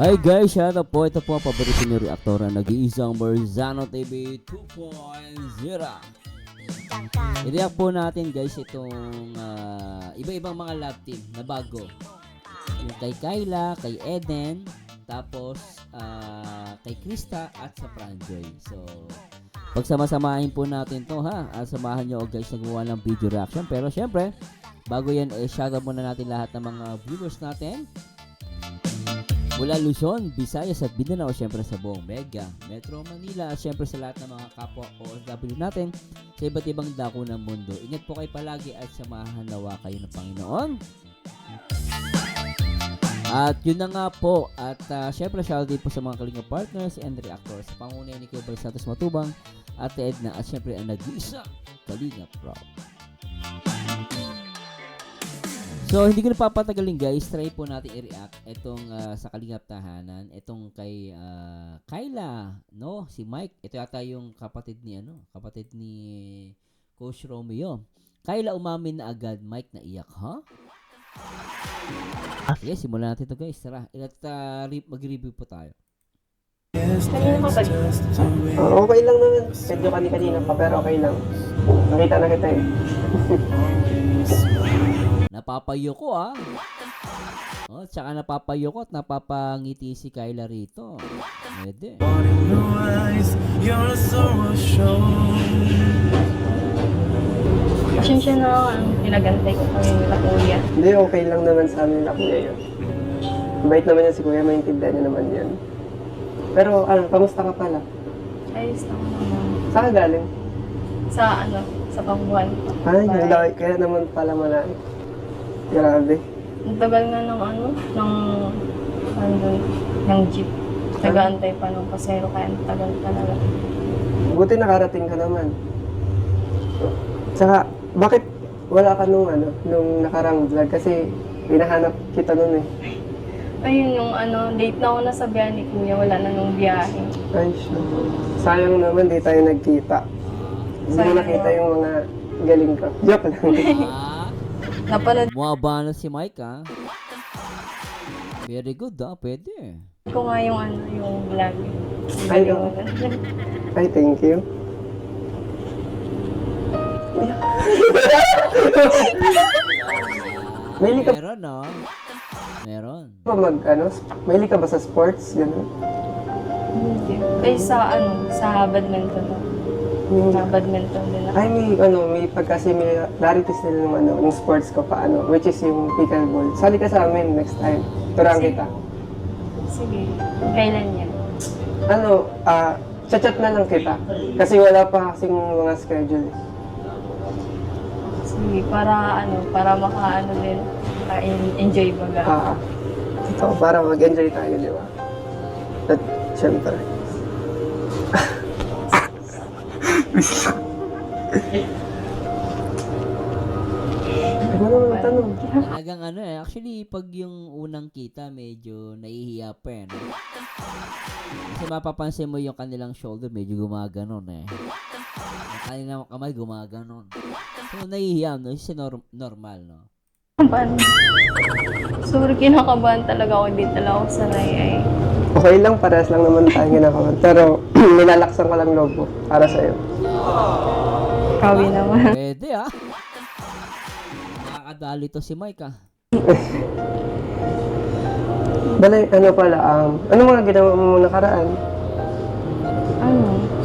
Hi guys, shout out po. Ito po ang paborito niyo reaktora. Nag-iisang Marzano TV 2.0. I-react po natin guys itong iba-ibang mga love team na bago. Yung kay Kyla, kay Eden, tapos kay Krista at sa Franjoy. So, pagsama-samahin po natin to ha. Samahan nyo guys na gumawa ng video reaction. Pero syempre, bago yan, shoutout muna natin lahat ng mga viewers natin. Mula Luzon, Visayas at Mindanao, syempre sa buong Mega, Metro Manila at syempre sa lahat ng mga kapwa OFW natin sa iba't ibang dako ng mundo. Ingat po kayo palagi at samahan nawa kayo ng Panginoon. At yun na nga po. At syempre shoutout din po sa mga Kalinga partners and reactors sa pangunayan ni Kuya Santos Matubang at Edna at syempre ang nag-iisa Kalinga Pro. So, hindi ko na papatagalin guys. Try po natin i-react itong sa Kalingap Tahanan. Itong kay Kyla, no? Si Mike. Ito yata yung kapatid ni Coach Romeo. Kyla umamin na agad. Mike naiyak, ha? Sige, simulan natin ito guys. Tara, mag-review po tayo. Okay lang naman. Medyo kanina pa pero okay lang. Nakita na kita eh. Napapayo ko Oh, tsaka napapayo ko at napapangiti si Kyla rito. Pwede. Pasensya na pinagantay ko kami nila kuya. Hindi, okay lang naman sa amin na kuya yun. Bait naman yan si kuya, maintindihan niya naman yan. Pero kamusta ka pala? Ayos lang naman. Saan ka galing? Sa Pamuan. Ay, kaya naman pala malaki. Grabe. Ang tagal nga ng jeep. Nag-aantay pa ng pasero kaya ang tagal talaga. Buti nakarating ka naman. Tsaka, bakit wala ka nung nakarang vlog? Kasi hinahanap kita nun eh. Ayun yung late na ako nasabihan ni kuya, wala na nung biyahe. Ay, sayang naman di tayo nagkita. Hindi mo nakita yung mga galing ko. Joke lang. Napanood Muaba na si Mike, Very good, pwede. ko nga yung vlog. Ay, Ay, thank you. Mahilig ka Meron, Meron. ba mahilig ka ba sa sports? Ganun? Ay sa badminton. Sa badminton din ako. Ay, may pagka-similarities nila ng sports ko pa, which is yung pickleball. Sali ka sa amin next time. Turang kita. Sige. Kailan yan? Chat na lang kita. Kasi wala pa kasing mga schedule. Sige, para din, enjoy baga. Ito, para mag-enjoy tayo, di ba? At, syempre. Ano naman tanong? Talagang actually, pag yung unang kita, medyo nahihiya pa Kasi mapapansin mo yung kanilang shoulder, medyo gumaganon Yung kanilang kamay, gumaganon. So, nahihiya, Kasi normal, Kabahan. Sorry, kinakabahan talaga ako. Hindi talaga ako sanay Okay lang, parehas lang naman tayo ginakaman. Pero, nilalaksan ko lang loob ko para sa'yo. Kawi naman. Pwede, Nakakadali to si Mike, Balay, ano mga ginawa mo nakaraan?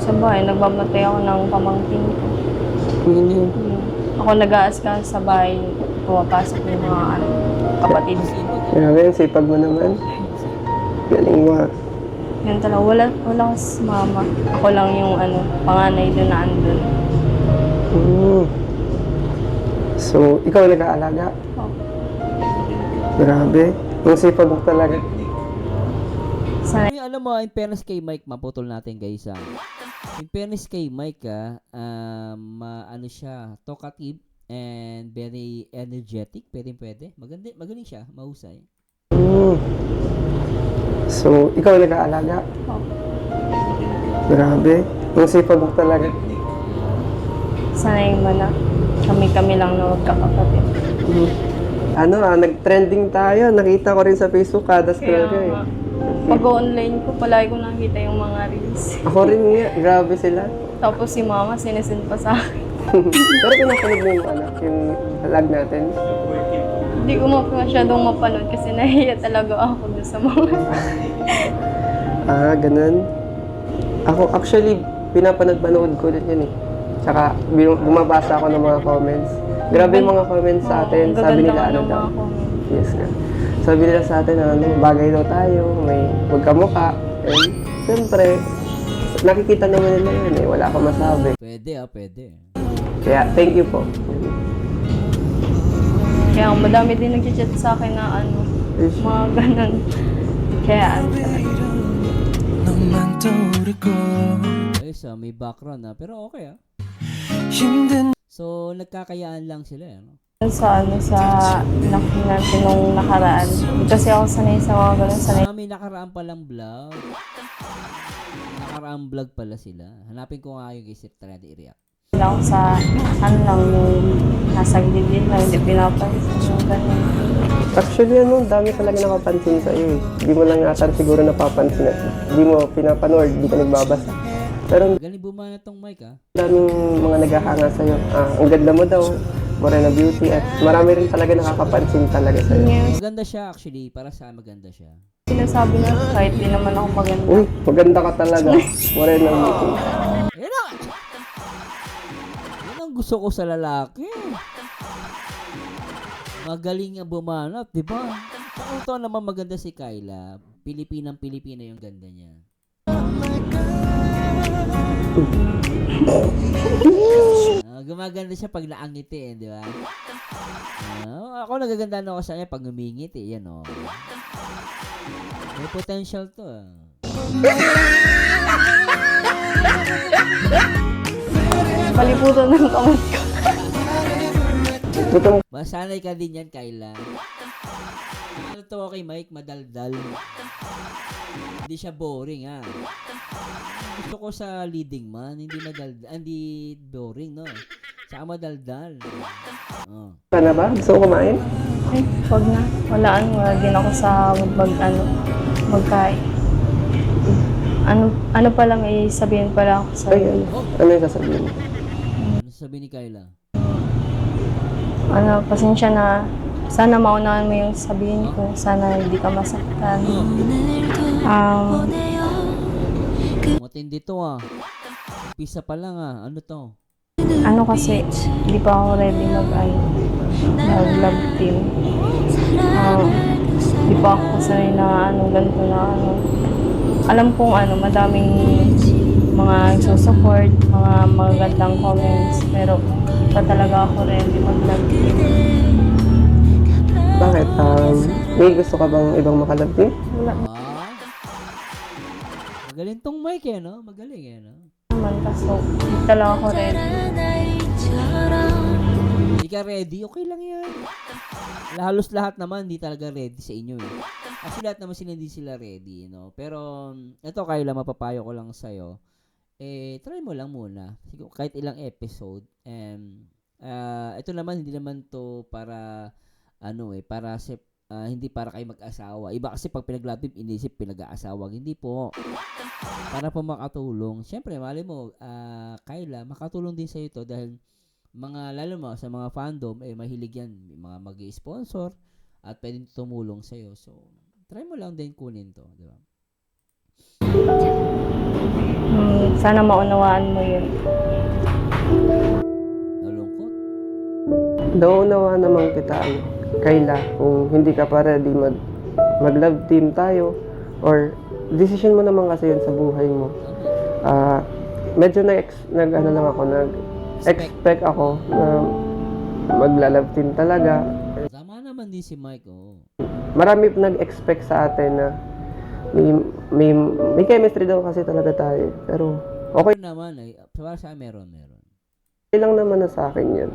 Sa bahay, nagbabatay ako ng pamangkin ko. Ako nag-aasikaso sa bahay, pumapasok yung mga kapatid. Grabe, sipag mo naman. Galing mo. Yan talaga, wala si mama. Ako lang yung panganay doon na andun. So, ikaw nag-aalaga? Oh. Grabe. Yung sipag mo talaga. Yung alam mo, in fairness kay Mike, maputol natin guys In fairness kay Mike siya, talkative and very energetic. Pwede. Magaling siya, mahusay. So, ikaw nag-aalaga? Oh. Grabe. Yung sipag mo talaga. Sanay mo na. Kami lang na magkakapatid. Nag-trending tayo. Nakita ko rin sa Facebook kada scroll ko eh. Pag-online ko, palagi ko nakikita yung mga reels. Ako rin nga, grabe sila. Tapos si mama, sinesend pa sa akin. Pero pinapanood mo yung vlog natin. Hindi ko masyadong mapanood kasi nahiya talaga ako dun sa mga... Ganun. Ako, actually, pinapanood ko din yun eh. Tsaka, bumabasa ako ng mga comments. Grabe yung mga comments sa atin. Sabi nila ano daw. Yes nga. Sabi nila sa atin ano, bagay daw tayo, may magkamukha. And, siyempre, nakikita naman nila yun eh. Wala akong masabi. Pwede pwede. Kaya, thank you po. Kaya madami din nag-chat sa akin na ano, mga ganun. Kaya ano talaga. Ayos may background pero okay So, nagkakayaan lang sila ano? Sa laki natin nung nakaraan. Kasi ako sanay sa mga ganun, sanay. May nakaraan palang vlog. Nakaraang vlog pala sila. Hanapin ko nga yung isip try na i-react. Ako sa ano lang yung nasa gilid lang, hindi pinapansin yung ganun. Actually, dami talaga nakapansin sa iyo eh. Hindi mo lang ata siguro napapansin at hindi mo pinapanood, hindi ka nagbabasa. Pero Galing bumana tong mic daming mga naghahanga sa'yo. Ang ganda mo daw, Morena Beauty, at marami rin talaga nakakapansin talaga sa'yo. Maganda siya actually, para sa maganda siya. Sinasabi na kahit di naman ako maganda. Uy, maganda ka talaga, Morena Beauty. Yan na! Yan ang gusto ko sa lalaki. Magaling nga bumanat, di ba? Ito naman maganda si Kyla. Pilipinang-Pilipina yung ganda niya. Gumaganda siya pag naangiti di ba? Ako nagaganda na ako sa kanya pag ngumingiti, yan May potential to Paliputan ng kamot ko. Masanay ka din yan, Kyla. Ano to kay Mike, madaldal. Hindi siya boring, Gusto ko sa leading man, hindi madaldal, hindi boring, no? Saka madaldal. Ka na ba? Gusto ko kumain? Ay, wag na. Wala din ako sa magkain. Ano pa lang sabihin pala ako sa Ay, ano yung sasabihin mo? Ano sabi ni Kyla? Pasensya na. Sana maunahan mo yung sabihin ko. Sana hindi ka masaktan. Matindi to Pisa pa lang Ano to? Kasi, hindi pa ako ready mag-love team. Hindi pa ako sanay na ganito na Alam kong madaming mga susupport, mga magagandang comments, pero hindi pa talaga ako ready mag-love team. Bakit? May gusto ka bang ibang makalab team? Wala Magaling tong Mike no? Magaling naman kasi hindi talaga ako ready. Hindi ka ready, okay lang yan. Halos lahat naman hindi talaga ready sa inyo Actually lahat naman sila hindi sila ready Pero ito Kyla, mapapayo ko lang sa'yo. Try mo lang muna. Siguro kahit ilang episode. And ito naman hindi naman to para para hindi para kayo mag-asawa. Iba kasi pag pinag-love team, inisip pinag-aasawa. Hindi po. Para po makatulong. Siyempre, mali mo, Kyla, makatulong din sa ito dahil lalo mo, sa mga fandom, mahilig yan. May mga mag-i-sponsor at pwedeng tumulong sa iyo. So, try mo lang din kunin to. Di ba? Sana maunawaan mo yun. Nalungkot? Naunawa naman kita, Kyla, kung hindi ka pa ready mag-love team tayo, or decision mo naman kasi yun sa buhay mo. Medyo nag-expect ako na magla-love team talaga. Tama naman din si Mike, Marami nag-expect sa atin na may chemistry daw kasi talaga tayo. Pero okay naman para sa akin meron. lang naman na sa akin yan.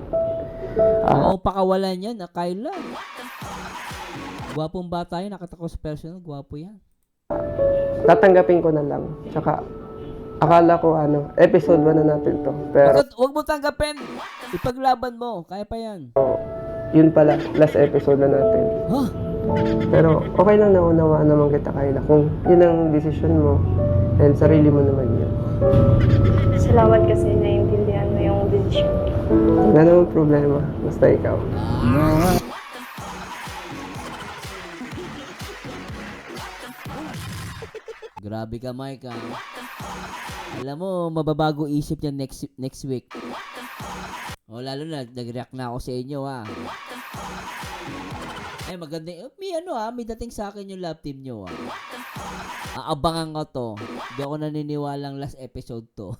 Pakawalan yan, Kyla. Gwapong bata yan, nakita ko sa personal, gwapo yan. Tatanggapin ko na lang. Tsaka, akala ko episode 1 na natin to. Pero, Huwag mo tanggapin! Ipaglaban mo, kaya pa yan. yun pala, last episode na natin. Huh? Pero okay lang, naunawaan naman kita, Kyla. Kung yun ang desisyon mo, and sarili mo naman yun. Salamat kasi naiintindihan mo yung decision. Wala namang problema, basta ikaw. Grabe ka, Mike, ah. Alam mo, mababago isip niya next week. O, lalo na, nag-react na ako sa inyo, ha. Eh, maganda. May dating sa akin yung love team nyo, ha. Aabangan ko to. Hindi ako naniniwalang last episode to.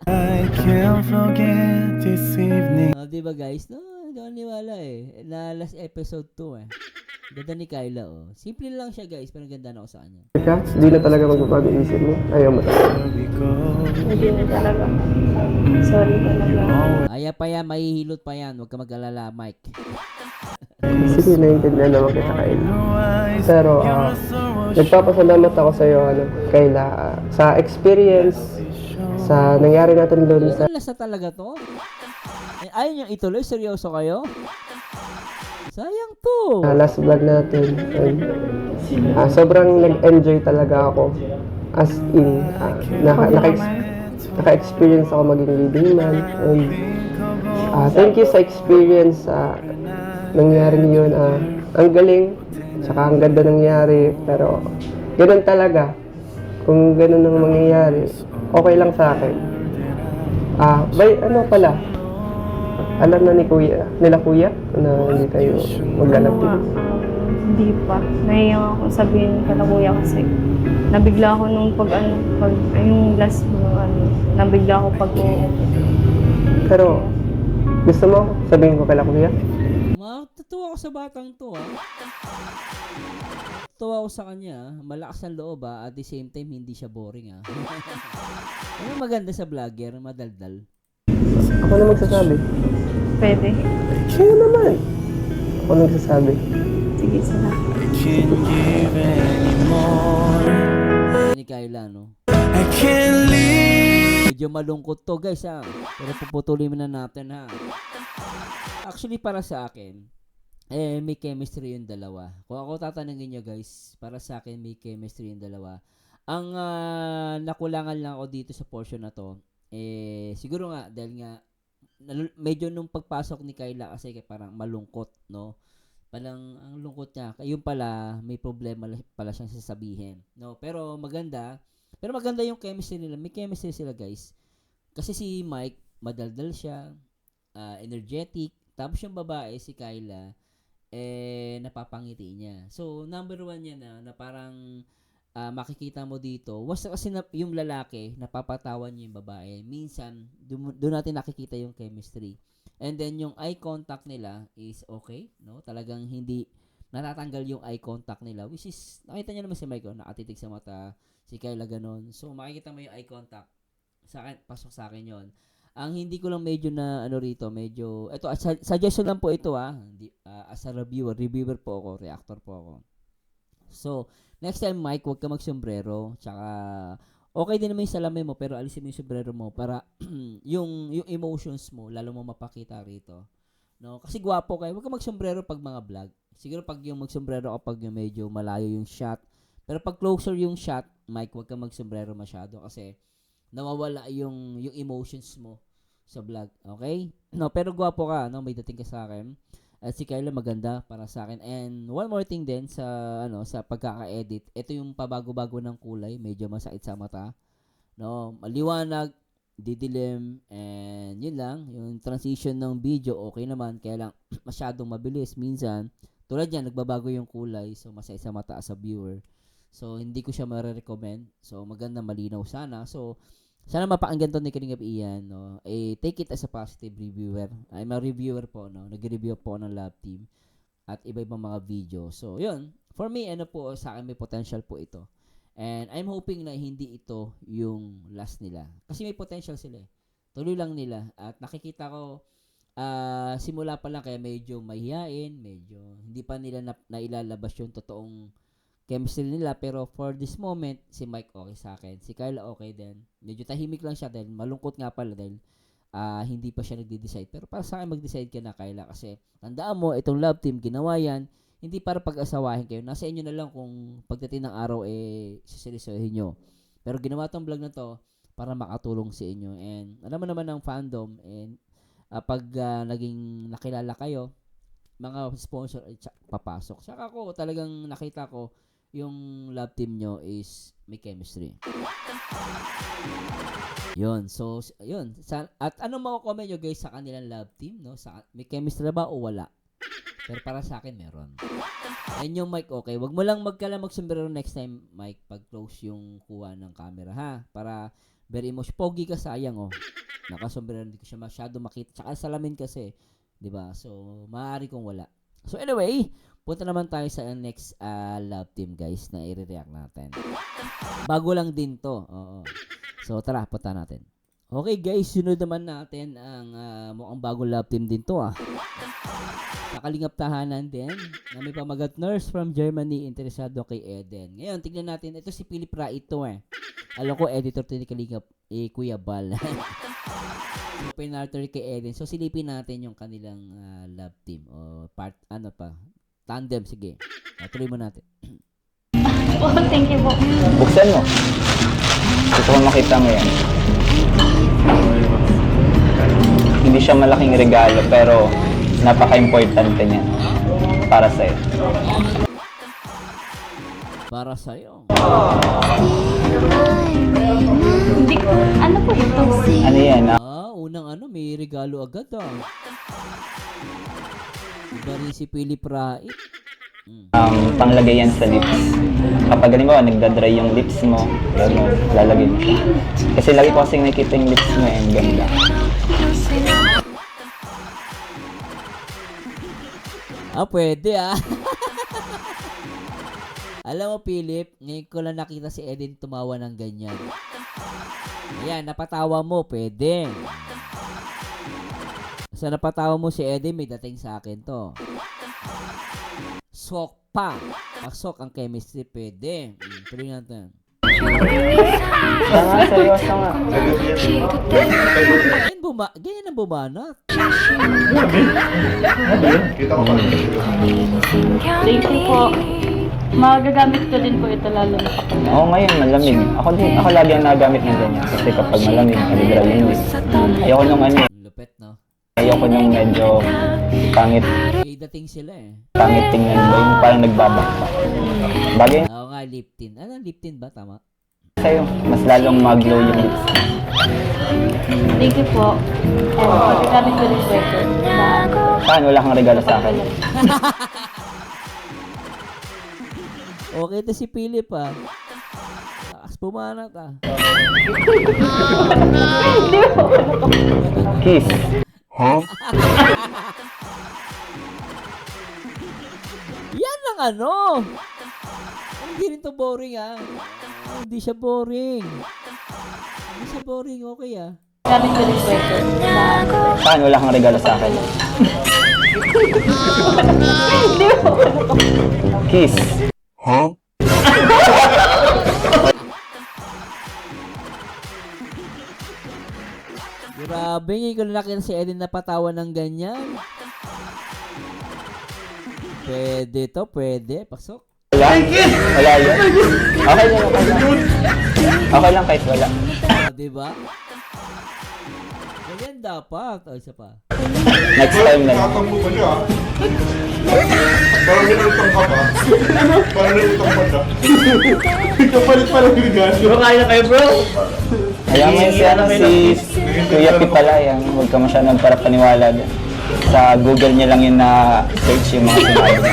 I can't forget this evening. Diba, guys? No, hindi ako naniwala, eh. Na last episode to, eh. Ganda ni Kyla, oh. Simple lang siya, guys, pero ganda na ako sa kanya. Ika, di na talaga magbabago isip mo. Ayaw mo talaga. Hindi na talaga. Sorry talaga. Aya pa yan, mahihilot pa yan. Huwag ka mag-alala, Mike. Sige, naiintindihan naman kita, Kyla. Pero, nagpapasalamat ako sa'yo, Kyla, sa experience, sa nangyari natin doon sa... Last na talaga to? Ayaw nyo ituloy? Seryoso kayo? Sayang to. last vlog natin. And, sobrang nag-enjoy talaga ako. As in, naka-experience ako maging leading man. And, thank you sa experience. Nangyari yun. Ang galing. Tsaka ang ganda nangyari. Pero, ganun talaga. Kung ganun ang mangyayari, okay lang sa akin. Alam na nila kuya, na hindi kayo maglalapit. Hindi pa. Nahiya ako sabihin ka na kuya kasi nabigla ako nung yung last mo, nabigla ako Pero, gusto mo sabihin ko kala kuya? Matutuwa ako sa batang to, ha. Tuwa ako sa kanya, malakas ang loob, ha. At the same time, hindi siya boring, ha. Ano maganda sa vlogger, madaldal. Ako na magsasabi. Pwede. Sino naman? Ako na magsasabi. Sige, sila. I can't give anymore. Ni Kyla, no? I can't leave. Medyo malungkot to, guys, ha. Pero puputulin na natin, ha. Actually, para sa akin, may chemistry yung dalawa. Kung ako tatanungin nyo, guys, para sa akin, may chemistry yung dalawa. Ang nakulangan lang ako dito sa portion na to, siguro nga, dahil nga, medyo nung pagpasok ni Kyla kasi parang malungkot, no? Parang ang lungkot niya. Yung pala, may problema pala siyang sasabihin, no? Pero maganda yung chemistry nila. May chemistry sila, guys. Kasi si Mike, madaldal siya, energetic. Tapos yung babae, si Kyla, napapangiti niya. So, number one niya na parang makikita mo dito, kasi yung lalaki, napapatawa niya yung babae. Minsan, doon natin nakikita yung chemistry. And then, yung eye contact nila is okay, no? Talagang hindi natatanggal yung eye contact nila, which is, nakita niyo naman si Mike, nakatitig sa mata, si Kyla ganon. So, makikita mo yung eye contact. Sa akin, pasok sa akin yon. Ang hindi ko lang medyo na, medyo, ito, suggestion lang po ito, as a reviewer po ako, reactor po ako. So, next time, Mike, huwag ka mag-sombrero. Tsaka, okay din naman yung salamin mo, pero alisin mo yung sombrero mo para yung emotions mo, lalo mo mapakita rito. No? Kasi gwapo kayo. Huwag ka mag-sombrero pag mga vlog. Siguro pag yung mag-sombrero kapag yung medyo malayo yung shot. Pero pag closer yung shot, Mike, huwag ka mag-sombrero masyado kasi nawawala yung emotions mo sa vlog. Okay? No, pero gwapo ka, no? May dating ka sa akin. At si Kyla maganda para sa akin. And one more thing din sa sa pagkaka-edit. Ito yung pabago-bago ng kulay, medyo masakit sa mata. No, maliwanag, didilim, and yun lang, yung transition ng video okay naman, kaya lang masyadong mabilis minsan. Tulad yan, nagbabago yung kulay, so masakit sa mata as a viewer. So hindi ko siya ma-recommend. So maganda, malinaw sana. So sana mapakinggan to ni Kalingap Ian, no? Take it as a positive reviewer. I'm a reviewer po, no? Nag-review po ng Love Team at iba-ibang mga video. So, yun. For me, sa akin may potential po ito. And I'm hoping na hindi ito yung last nila. Kasi may potential sila, eh. Tuloy lang nila. At nakikita ko, simula pa lang kaya medyo mahihain, medyo hindi pa nila nailalabas yung totoong chemistry nila, pero for this moment, si Mike okay sa akin. Si Kyla okay din. Medyo tahimik lang siya dahil malungkot nga pala dahil hindi pa siya nagde-decide. Pero para sa akin, mag-decide ka na, Kyla, kasi tandaan mo, itong Love Team, ginawa yan, hindi para pag-asawahin kayo. Nasa inyo na lang kung pagdating ng araw siseriyosohin nyo. Pero ginawa tong vlog na to para makatulong sa inyo. And alam mo naman ng fandom, and pag naging nakilala kayo, mga sponsor ay papasok. Saka ko talagang nakita ko yung love team nyo is may chemistry. Yun. So, yun. At ano mako-comment nyo guys sa kanilang love team? No? May chemistry ba o wala? Pero para sa akin, meron. And yung mic, okay. Wag mo lang magsumbrero next time, Mike, pag close yung kuha ng camera, ha? Para very emotional. Pogi ka, sayang, oh. Nakasumbrero, hindi ko siya masyado makita. Tsaka salamin kasi, di ba? So, maaari kong wala. So, anyway, punta naman tayo sa next love team, guys, na i-react natin. Bago lang din to. Oo. So, tara, punta natin. Okay, guys, sunod naman natin ang mukhang bagong love team din to, Nakalingap tahanan din na may pamagat nurse from Germany interesado kay Eden. Ngayon, tignan natin. Ito si Philip Ra ito Alam ko, editor to ni Kalingap, Kuya Bal. So, pinarter kay Eden. So, silipin natin yung kanilang love team. O tandem, sige. Tuloy mo natin. Oh, thank you po. Buksan mo. Gusto ko makita mo yan. Hindi siya malaking regalo pero napaka-importante niya para sa'yo. Para sa'yo. Hindi ko, ano po ito? Ano yan? Unang may regalo agad Iba rin si Philip Ra. Panglagay yan sa lips. Kapag halimbawa nagdadry yung lips mo, gano'n, lalagay mo siya. Kasi lagi ko kasing nakikita yung lips mo ang ganda. Pwede Alam mo, Philip, ngayon ko lang nakita si Eden tumawa ng ganyan. Ayan, napatawa mo, pwede. Sa napatawa mo si Eden, may dating sa akin to. Sok pa. Pasok ang chemistry, pwede. Tuloy natin. Tama, seryoso nga. Ganyan ang bumanat. Thank you po. Magagamit ko din po ito lalo na kapag Oo, ngayon malamig. Ako lagi ang nagamit ng ganyan. Kasi kapag malamig, nalidral yung lips. Ayoko nung Lupet, no? ayoko nung medyo pangit. May dating sila Pangit tingnan mo, yung parang nagbabakta. Bagay Oo nga, lip tint. Ano, lip tint ba? Tama? sa'yo, mas lalong mag-glow yung lips. Thank you po. Magagamit ko din po ito. Saan? Wala kang regalo sa akin. Okay, ito si Philip, Lakas pumanat, Kiss. Yan lang Hindi rin to boring, Hindi siya boring. Hindi siya boring, okay, Gamit ko din po ito. Saan? Wala kang regalo sa akin. Kiss. Grabe, ngayon ko na nakita si Eden napatawa ng ganyan. Pwede to, pwede. Pasok. Wala? Wala yun? Okay lang, okay lang. Okay lang kahit wala. Diba? Ganyan dapat. Isa pa. Next time na lang. Tatambo ka niya, Parang nilutang ka ba? Parang nilutang ka siya. Kapalit pa lang yung regalo. Kaya kayo, bro. Alam mo yun si Kuya P pala yan. Huwag ka masyadong para paniwala dyan. Sa Google niya lang yun na search yung mga sinabi na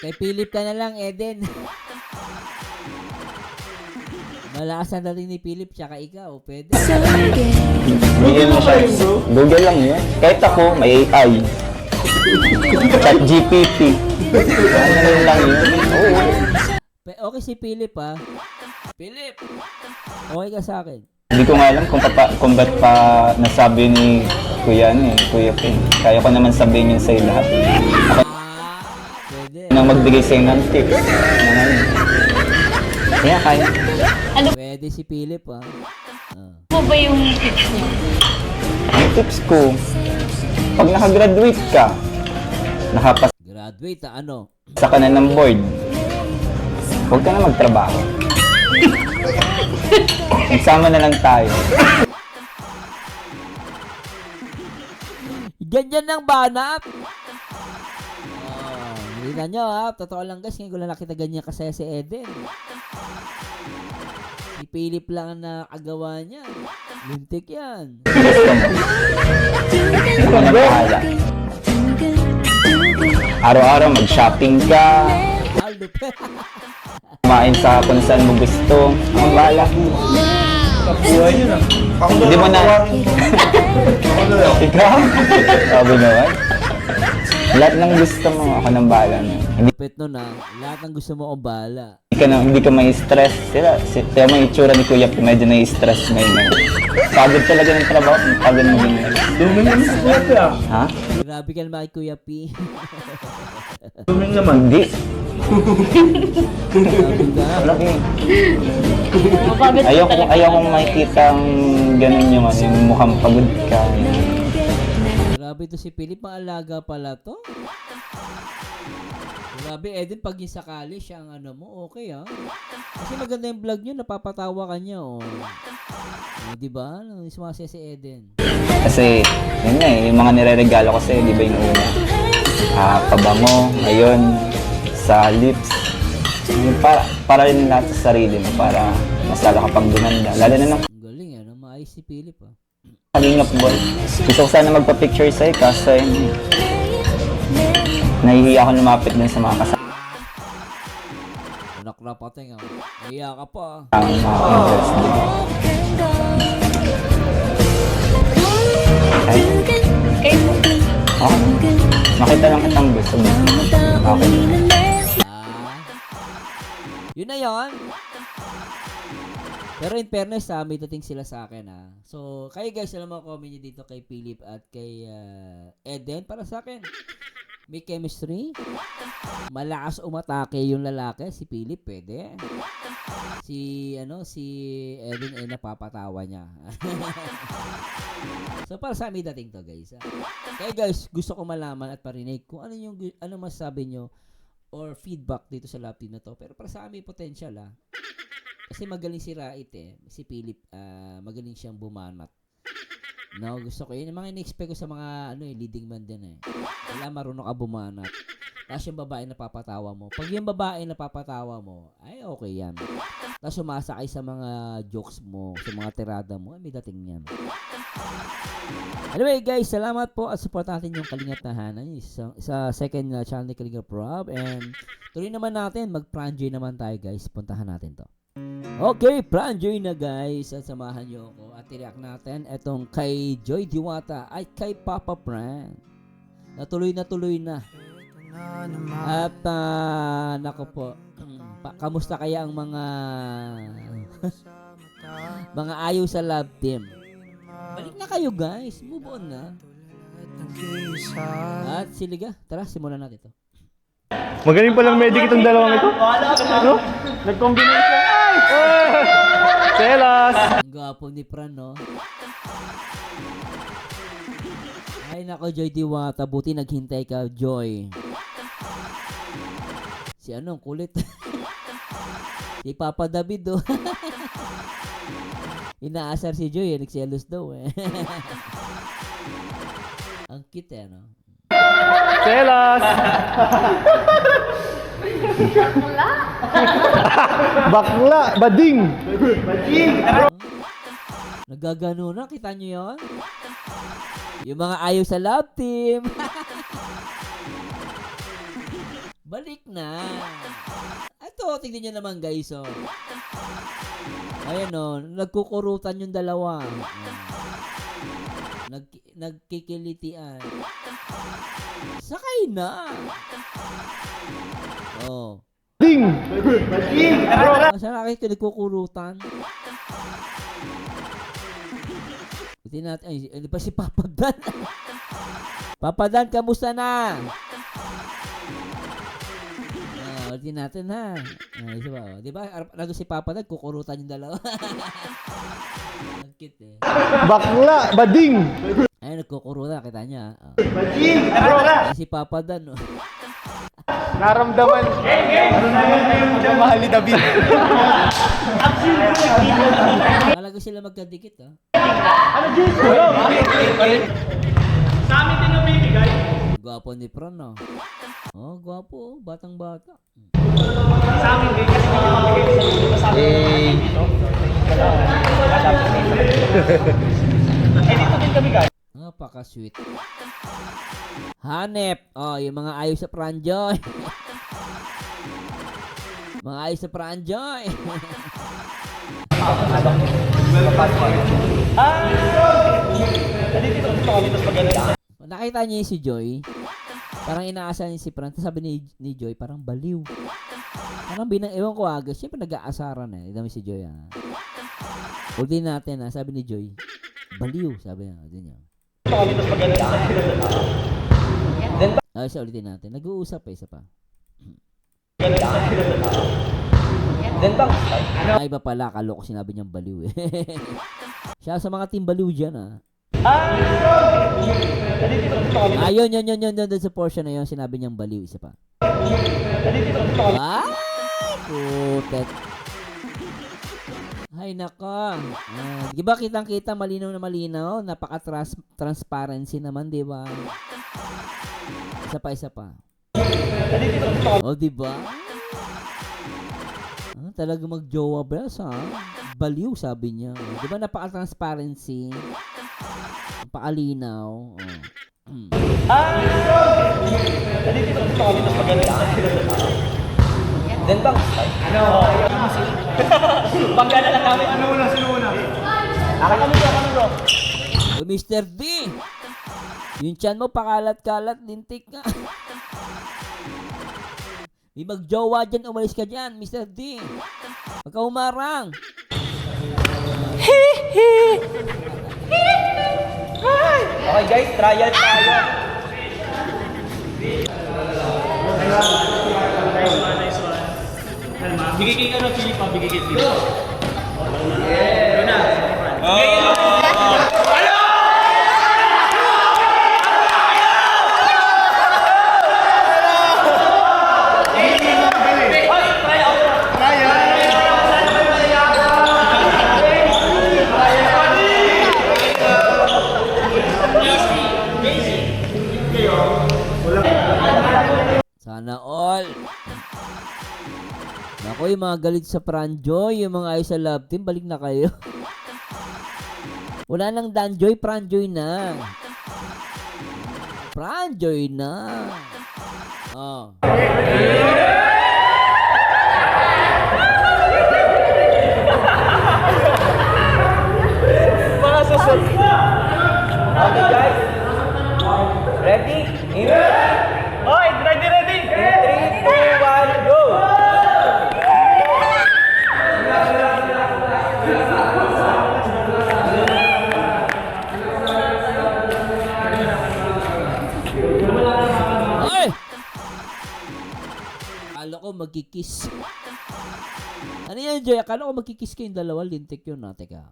Kay Philip ka na lang, Eden. Malakas ang dating ni Philip, tsaka ikaw. Pwede. Bigyan mo siya. Google lang yun. Kahit ako, may AI. Chat GPT. Ano lang yun. Oo. Okay si Philip, Philip! Okay ka sa akin. Hindi ko nga alam kung ba't pa nasabi ni Kuya Pin. Kaya ko naman sabihin yun sa'yo lahat. Pwede. Nang magbigay sa'yo ng tips. Kaya kaya. Pwede si Philip, Ano ba yung tips niyo? Ang tips ko, pag nakagraduate ka, nakapasa Graduate, ano? ka na ng board, huwag ka na magtrabaho. Magsama na lang tayo. Ganyan ng banat! Hindi nyo ha, totoo lang guys, ngayon ko lang nakita ganyan kasaya si Eden. Si Philip lang ang nakagawa niya. Lintik yan. Gusto mo. Ako na bahala. Araw-araw mag-shopping ka, Aldo pa. kumain sa kung saan mo gusto. Ako na bahala. Buhay yun ah. Ako Hindi mo na. Ako na lang. Ikaw? Sabi naman. Lahat ng gusto mo, ako nang bahala mo. Hindi Pet nun ha, lahat ng gusto mo akong bahala. hindi ka may stress. Kaya may itsura ni Kuya, medyo na-stress ngayon. Pagod talaga ng trabaho, pagod mo din. Duming naman sa kuwete ah. Ha? Grabe ka naman kay Kuya P. Duming naman. Hindi. Grabe ka. Malaki. Mapagod Ayokong makikita ang ganun yung, yung mukhang pagod ka. Grabe to si Philip, maalaga pala to. Grabe, Eden, pag yung sakali siya ang ano mo, okay ha. Kasi maganda yung vlog nyo, napapatawa ka niya, oh. Di ba? Sumasaya si Eden. Kasi, yun nga yung mga nireregalo ko sa'yo, di ba yung una? Pabango, ngayon, sa lips. Yung para rin lahat sa sarili mo, para mas lalo kapag gumanda. Lalo na ng Ang galing, ano? Maayos si Philip, ah. kalingap boy. Gusto ko sana magpa-picture sa'yo, kaso nahihiya ako lumapit dun sa mga kasama. Anak na pating, ah. Naiya ka pa, ah. Ang mga interest din. Ay, makita lang kitang gusto mo. Okay. Yun na yun. Pero in fairness, may dating sila sa akin, ha. So, kayo guys, alam mo, comment nyo dito kay Philip at kay Eden. Para sa akin, may chemistry. Malakas umatake yung lalaki. Si Philip, pwede. Si Eden ay napapatawa niya. So, para sa amin dating to, guys. Kaya guys, gusto ko malaman at parinig kung ano masasabi nyo or feedback dito sa lab team na to. Pero para sa amin, potential, ha. Kasi magaling si Rait, si Philip, magaling siyang bumanat. No, gusto ko yun. Yung mga in-expect ko sa mga leading man din Wala marunong ka bumanat. Tapos yung babae napapatawa mo. Pag yung babae napapatawa mo, ay okay yan. Tapos sumasakay sa mga jokes mo, sa mga tirada mo, ay may dating yan. Anyway guys, salamat po at support natin yung Kalingap na Hanan sa second channel ni Kalingap Rob. And tuloy naman natin, mag-pranjoy naman tayo guys. Puntahan natin to. Okay, pranjoy na guys at samahan nyo ako at i-react natin etong kay Joy Diwata ay kay Papa Fran. Natuloy na. At nako po, kamusta kaya ang mga mga ayaw sa love team? Balik na kayo guys, move on na. At siliga, tara simulan natin ito. Magaling palang medic itong dalawang ito. No? Nag-combination. Selas! Ang gwapo ni Fran, no? Ay nako, Joy Diwata, buti naghintay ka, Joy. Si ang kulit. Si Papa David, oh. Inaasar si Joy, nagselos daw, Ang cute, no? Selas! Bakla! Bading! Nagagano na, kita nyo yun? Yung mga ayaw sa love team. Balik na. Ito, tignan nyo naman guys, oh. Ayan, oh, nagkukurutan yung dalawa. Nagkikilitian. Sakay na. Oh. Ding! Saan nakikita nagkukurutan? Buti natin, ay, ano ba si Papa Dan? Papa Dan, kamusta na? Buti natin ha. Isa ba? Di ba, nandun si Papa Dan, kukurutan yung dalawa. Ang cute Bakla! Bading! Ayun, nagkukurutan, kita niya. Si Papa Dan, oh. Naramdaman. Ano naman yung mahal ni David? Malaga sila magkadikit, ah. Gwapo ni Fran, no? Oh, gwapo, oh. Batang-bata. Napaka-sweet. Hanep. Oh, yung mga ayos sa Pranjoy. Mga ayos sa Pranjoy. Nakita niyo yung si Joy? Parang inaasa niya si Fran. Sabi ni Joy, parang baliw. Parang ewan ko agad. Siyempre nag-aasaran eh. Ito si Joy, ah. Ulitin natin, ah. Sabi ni Joy, baliw. Sabi niya. Doon niya. Ay, siya ulitin natin. Nag-uusap eh, isa pa. Ay, iba pala. Akala ko sinabi niyang baliw eh. Siya sa mga team baliw dyan, ah. Yun, doon sa portion na yun, sinabi niyang baliw, isa pa. Ay, putet. Ay, naka. Di ba kitang-kita, malinaw na malinaw? Napaka-transparency naman, di ba? Isa pa. O, di ba? Talaga mag-jowa bells, ha? Baliw, sabi niya. Di ba napaka-transparency? Napaalinaw. O, Mr. D! Yung tiyan mo, pakalat-kalat, lintik ka. May mag-jowa dyan, umalis ka dyan, Mr. D. Huwag ka humarang. Okay guys, trial tayo. Bigay kay ano, Filipa, bigay kay Filipa. Sana all. Naku, yung mga galit sa Pranjoy, yung mga ayos sa love team, balik na kayo. Wala nang Danjoy, Pranjoy na. Pranjoy na. Oh. Mga susunod. Okay guys. Ready? Oy, ready! 3, 2, 1, go! Ay! Akala ko magkikiss. Ano yan, Joy? Akala ko magkikiss kayong dalawa. Lintik yun, ha? Teka.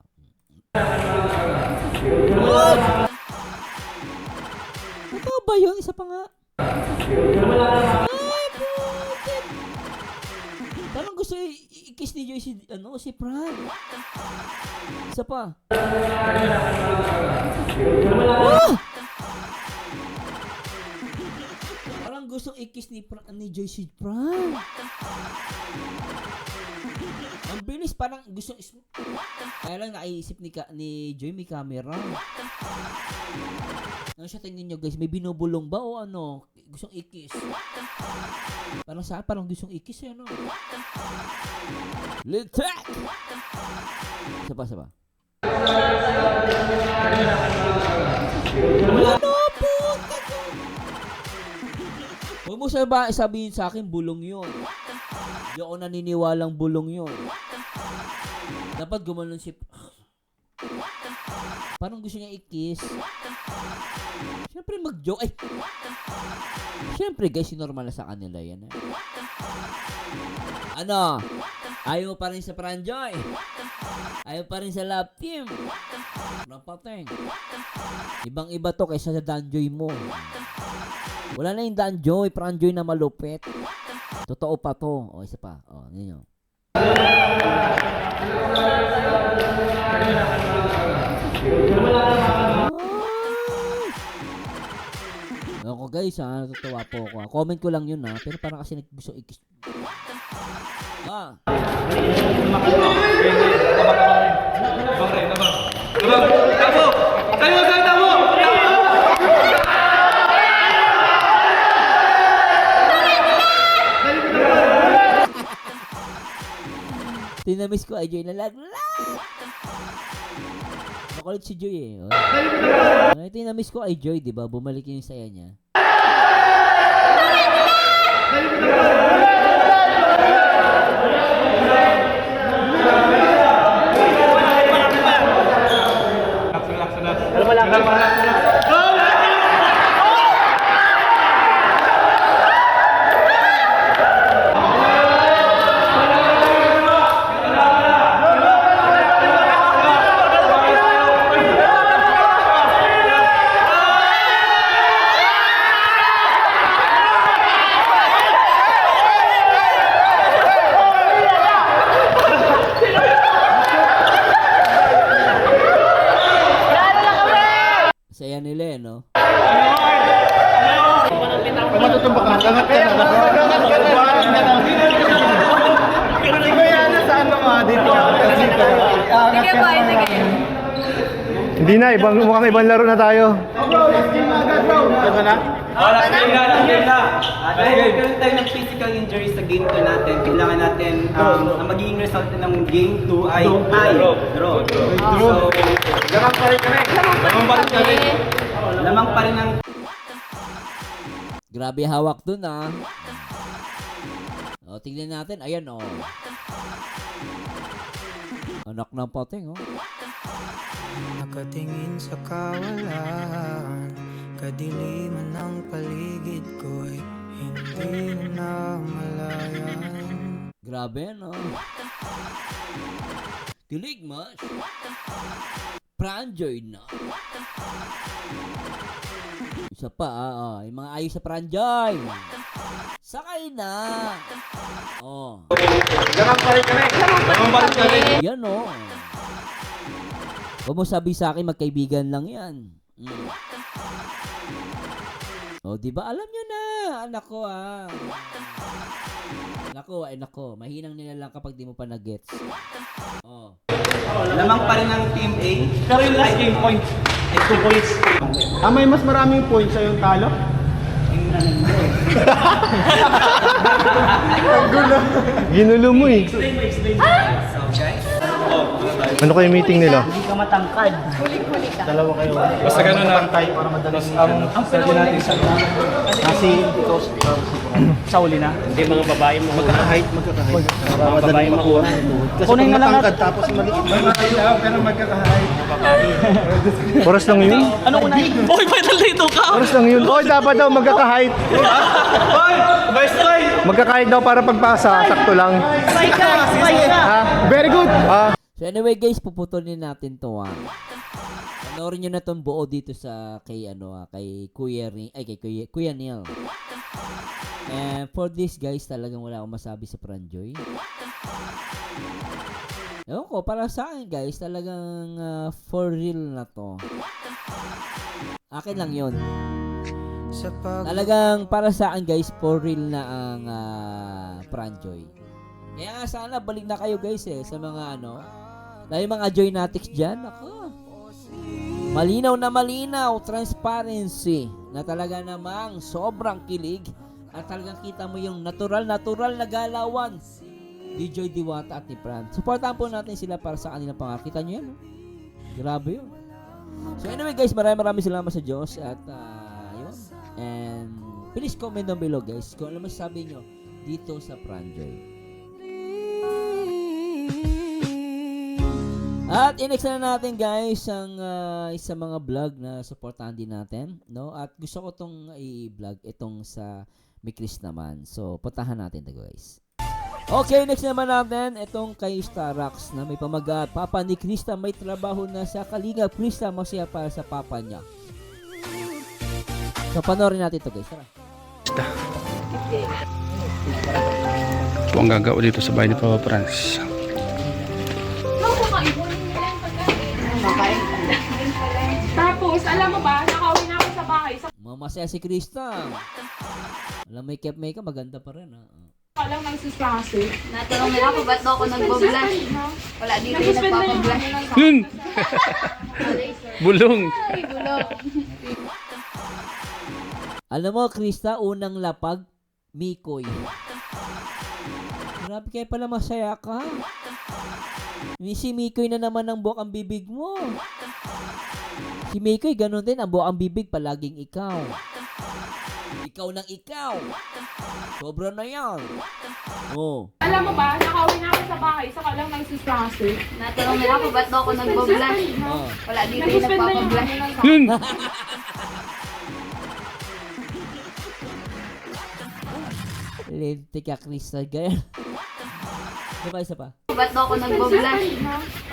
Ito ba yun? Isa pa nga. Ay, putik! Parang gusto i-kiss ni Joy si Fran. Isa pa. Ah! Parang gustong i-kiss ni Joy si Fran. Ang bilis, parang gustong kaya lang naiisip ni Joy may camera. Ano siya, tingnan nyo guys, may binubulong ba o ano? Gustong i-kiss. Parang gustong i-kiss eh, ano? Litek! Isa pa. Ano po? Huwag mo sabihin sa akin, bulong yun. Hindi ako naniniwalang bulong yun. Dapat gumanon si... Parang gusto niya i-kiss. Siyempre mag-joke. Ay! Siyempre guys, normal na sa kanila yan. Eh. Ano? Ayaw mo pa rin sa Pranjoy? Ayaw pa rin sa love team? Napating. Ibang-iba to kaysa sa Danjoy mo. Wala na yung Danjoy, Pranjoy na malupit. Totoo pa to. O, isa pa. O, yun yun. Ako guys ha, natutuwa po ako. Comment ko lang yun ha, pero parang kasi gusto ikis. Ah! Tinamiss ko ay Joy na laglag. Makulit si Joy eh. Oh. Tinamiss ko ay Joy, di ba? Bumalik yung saya niya. Saya nila eh, no? Matutumba ka. Gangat ka na. Gangat ka na. Hindi ko yan na saan mga dito. Sige ba, sige. Hindi na, mukhang ibang laro na tayo. Ganda na? Last game na. Dahil nagkaroon tayo ng physical injury sa game 2 natin, kailangan natin, ang magiging result ng game 2 ay tie. Draw. So, Lamang pa rin kami. lamang pa rin ang Grabe hawak dun ah. O, tingnan natin. Ayan o. Anak ng pating oh. Nakatingin sa kawalan, kadiliman ng paligid ko'y hindi na malayan. Grabe no. Kilig mas. Pranjoy na. Isa pa yung mga ayos sa Pranjoy. Sakay na. Oh. Lamang pa rin kami. Lamang pa rin kami. Yan oh. Huwag mo sabi sa akin magkaibigan lang yan. Oh, di ba alam nyo na, anak ko ah. Nako, ay nako, mahinang nila lang kapag di mo pa na-gets. Oh. lamang pa rin ang Team A. Pero yung last game point, ay 2 points. May mas maraming points sa yung talo? Ginulo mo eh. Ano kayo meeting nila? Hindi ka matangkad. Dalawa kayo. Basta ganun na. Tayo para madalas Ang pwede natin sa kasi sa uli na. Hindi mga babae mo. magkaka-height. Mga babae makuha. Kasi Kunin pag na lang matangkad tapos maliit. Pero magkaka-height. Oras lang yun? Ano una? Oy, may nalito ka! Oras lang yun. Oy, dapat daw magkaka-height. Oy! Best try! Magkaka-height daw para pagpasa. Sakto lang. Spike ka! Spike ka! Ha? Very good. So anyway guys, puputulin natin to Panoorin nyo na tong buo dito sa kay kay Kuya Neil. And for this guys, talagang wala akong masabi sa Pranjoy. Ewan ko, para sa akin guys, talagang for real na to. Akin lang yun. Talagang para sa akin guys, for real na ang Pranjoy. Kaya nga sana balik na kayo guys sa mga dahil mga Joynatics dyan, ako. Malinaw na malinaw, transparency na talaga namang sobrang kilig at talagang kita mo yung natural na galawan ni Joy Diwata at ni Fran. Supportahan po natin sila para sa kanilang pangarap. Kita nyo yan, no? Grabe yun. So anyway guys, maraming salamat sa Diyos at yun. And please comment down below guys kung ano masasabi nyo dito sa Pranjoy. At i-next na natin guys ang isa mga vlog na supportahan din natin, no? At gusto ko tong i-vlog itong sa Mikris naman. So puntahan natin 'to guys. Okay, next naman natin itong kay Starax na may pamagat. Papa ni Krista may trabaho na sa Kalinga. Krista masaya para sa papa niya. So panoorin natin 'to guys. Tara. Ito ang gagawin dito sa bahay ni Papa Franz. Tapos, alam mo ba, nakauwi na ako sa bahay. Sa Mamasaya si Krista. Alam, may cap makeup, maganda pa rin. lang ng susplase. Natanong nila ako, ba't daw ako nagbo-blush? Wala dito yung nagpapablush. Yun! Bulong! Ay, bulok. Alam mo, Krista, unang lapag, Mikoy. Grabe kaya pala masaya ka. Si Mikoy na naman ang buhok ang bibig mo. Si Mikoy, ganun din, ang buhok ang bibig, palaging ikaw. Ikaw ng ikaw. Sobra na yan. Oh. Alam mo ba, nakauwi na ako sa bahay. Saka lang ng susplase. Natanong nila ako, ba't daw ako nagbo-blush? Oh. Wala dito yung nagpapablush. Yun! Lente ka, Krista. Ganyan. Isa pa. Ba't daw ako nagbo-blush?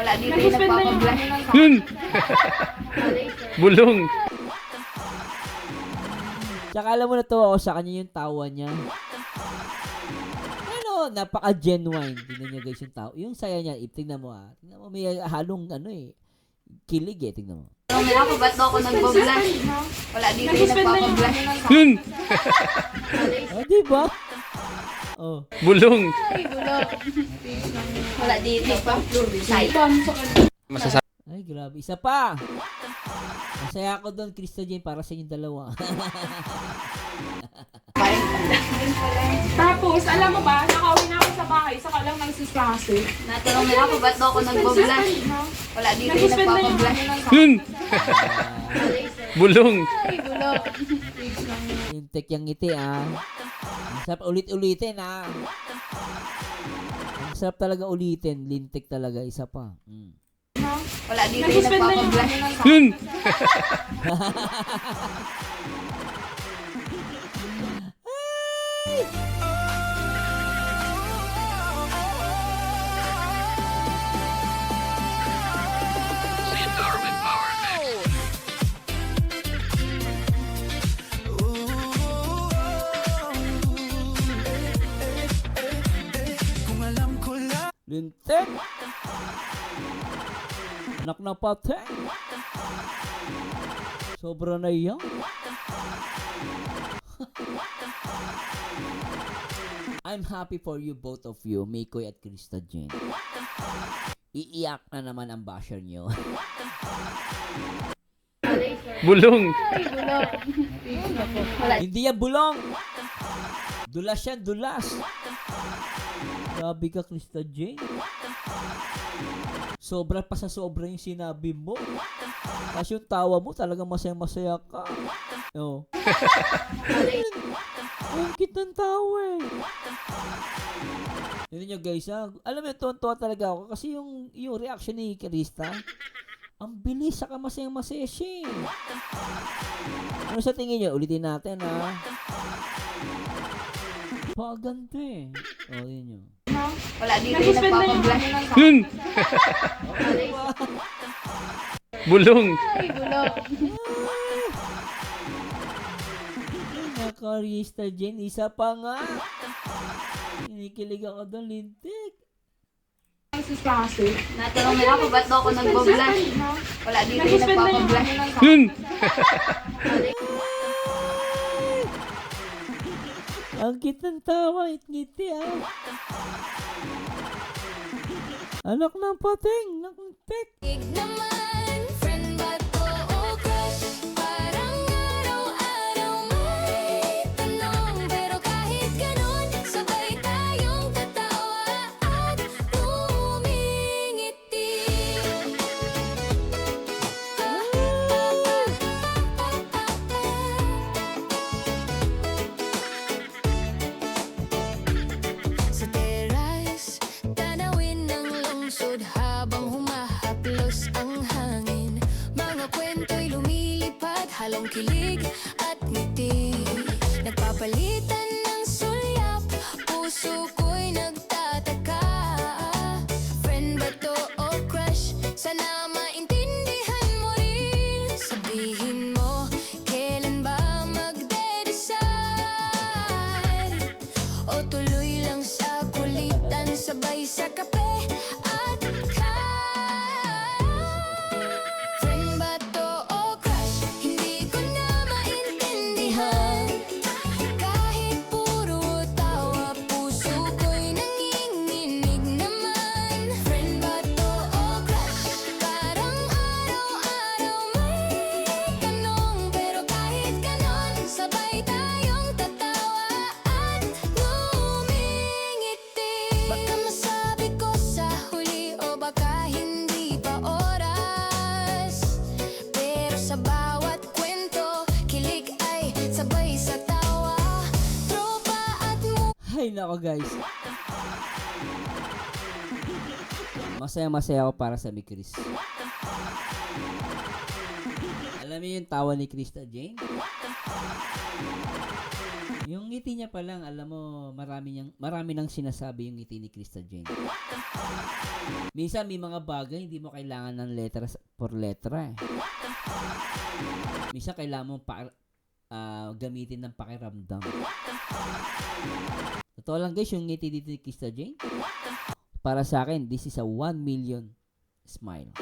Wala dito yung nagpapablush. Yun! Bulong! Tsaka alam mo na to ako sa kanya yung tawa niya. Ano, napaka-genuine. Tingnan niyo guys yung tawa. Yung saya niya, tingnan mo Tingnan mo, may halong kilig tingnan mo. Natanong nila ako, ba't daw ako nagbo-blush? Wala dito yung nagpapablush. Yun! Oh, diba? Oh. Bulong! Ay, bulok. Wala dito pa. Ay, grabe. Isa pa. Masaya ako doon, Krista Jane, para sa inyong dalawa. Tapos, alam mo ba, nakauwi na ako sa bahay. Saka lang ng susplase. Natanong nila ako, ba't daw ako nagbo-blush? Wala dito yung nagpapablush. Yun! Bulong! Ay, bulok. Lintik yung ngiti, Ang sarap ulit-ulitin, Ang sarap talaga ulitin. Lintik talaga. Isa pa. Wala dito yung nagpapablush. Yun! Lintik! Anak na pati! Sobra na yan. I'm happy for you, both of you, Mikoy at Krista Jane. Iiyak na naman ang basher nyo. Bulong! Ay, bulok. Hindi yan bulong! Dulas yan, dulas! Grabe ka, Krista Jane. Sobra pa sa sobra yung sinabi mo. Kasi yung tawa mo, talagang masaya-masaya ka. Oh. Ang cute ng tawa Yun nyo guys, alam mo, tuwan-tuwa talaga ako. Kasi yung reaction ni Krista, ang bilis, saka masayang-masaya siya. Ano sa tingin nyo? Ulitin natin, Paganda Oh, yun yun. Wala dito yung nagpapablush. Yun! Bulong! Ay, bulok. Nakarista Jane, isa pa nga. Kinikilig ako doon, lintik. Ng susplase. Natanong nila ako, ba't daw ako nagbo-blush? Wala dito yung nagpapablush. Yun! Ang cute ng tawa, ngiti Anak ng pating, nakapik. naman, friend ba to o crush? Parang araw-araw may tanong. Pero kahit ganun, sabay tayong tatawa at tumingiti. Sa teras, tanawin ng lungsod habang humahaplos ang hangin. Mga kwento'y lumilipad, halong kilig at ngiti. Nagpapalitan ng sulyap, puso ko'y nagtataka. Friend ba to o crush? Sana maintindihan mo rin. Sabihin mo, kailan ba magdedesisyon? Ay, nako guys. Masaya-masaya ako para sa Chris. Alam niyo yung tawa ni Krista Jane? Yung ngiti niya pa lang, alam mo, marami nang sinasabi yung ngiti ni Krista Jane. Minsan may mga bagay hindi mo kailangan ng letra por letra eh. Minsan kailangan mo gamitin ng pakiramdam. Totoo lang guys, yung ngiti dito ni Krista Jane, para sa akin, this is a 1 million smile.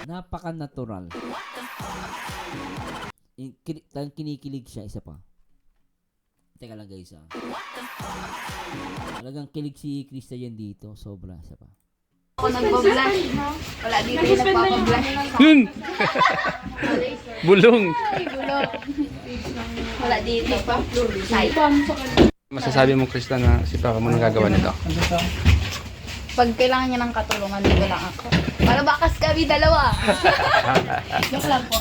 Napaka-natural. Kinikilig siya, isa pa. Teka lang guys Talagang kilig si Krista yan dito. Sobra, isa pa. Ako nagbo-blush. Wala dito yung nagpapablush. Bulong. Ay, bulok. Wala dito pa. Side. Masasabi mo, Krista, na si Papa mo nagagawa nito? Pag kailangan niya ng katulungan, dito lang ako. Para bakas kami dalawa. Joke lang po.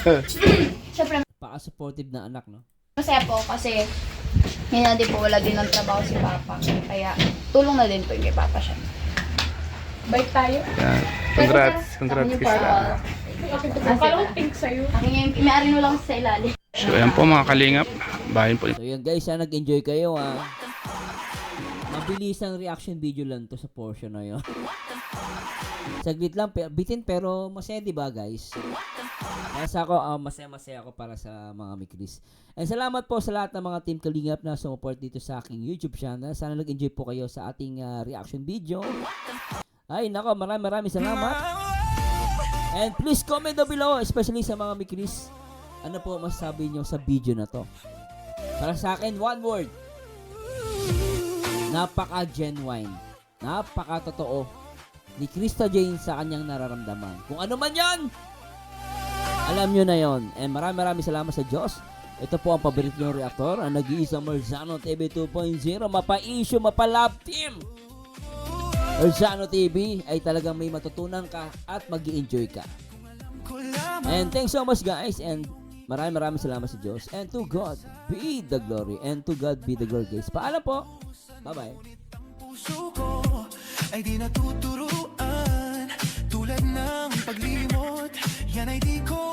Siyempre, Paka-supportive na anak, no? masaya po kasi yun na din po, wala din ng trabaho si Papa. Kaya tulong na din po yung kay Papa siya. Bike tayo. Yan. Congrats, Krista. Parang pink sa'yo. Akin yung may-ari mo lang sa ilalim. So, ayan po mga kalingap. Bahin po. So yun guys, nag-enjoy kayo Mabilis ang reaction video lang to sa portion na yun. Saglit lang, bitin pero masaya, diba guys? Para sa ako, masaya-masaya ako para sa mga Mikris. And salamat po sa lahat ng mga Team Kalingap na sumuport dito sa aking YouTube channel. Sana nag-enjoy po kayo sa ating reaction video. Ay nako, maraming salamat. And please comment down below, especially sa mga Mikris. Ano po masasabi nyo sa video na to? Para sa akin, one word. Napaka-genuine. Napaka-totoo ni Krista Jane sa kanyang nararamdaman. Kung ano man yan, alam nyo na yon. And maraming salamat sa Diyos. Ito po ang paborito ng reaktor, ang nag-iisang Marzano TV 2.0, mapa-issue, mapa-love team. Marzano TV ay talagang may matutunan ka at mag-i-enjoy ka. And thanks so much guys, and maraming salamat sa Diyos. And to God be the glory. And to God be the glory guys. Paalam po. Bye-bye. Puso ko ay di natuturuan, tulad ng paglimot, yan ay di ko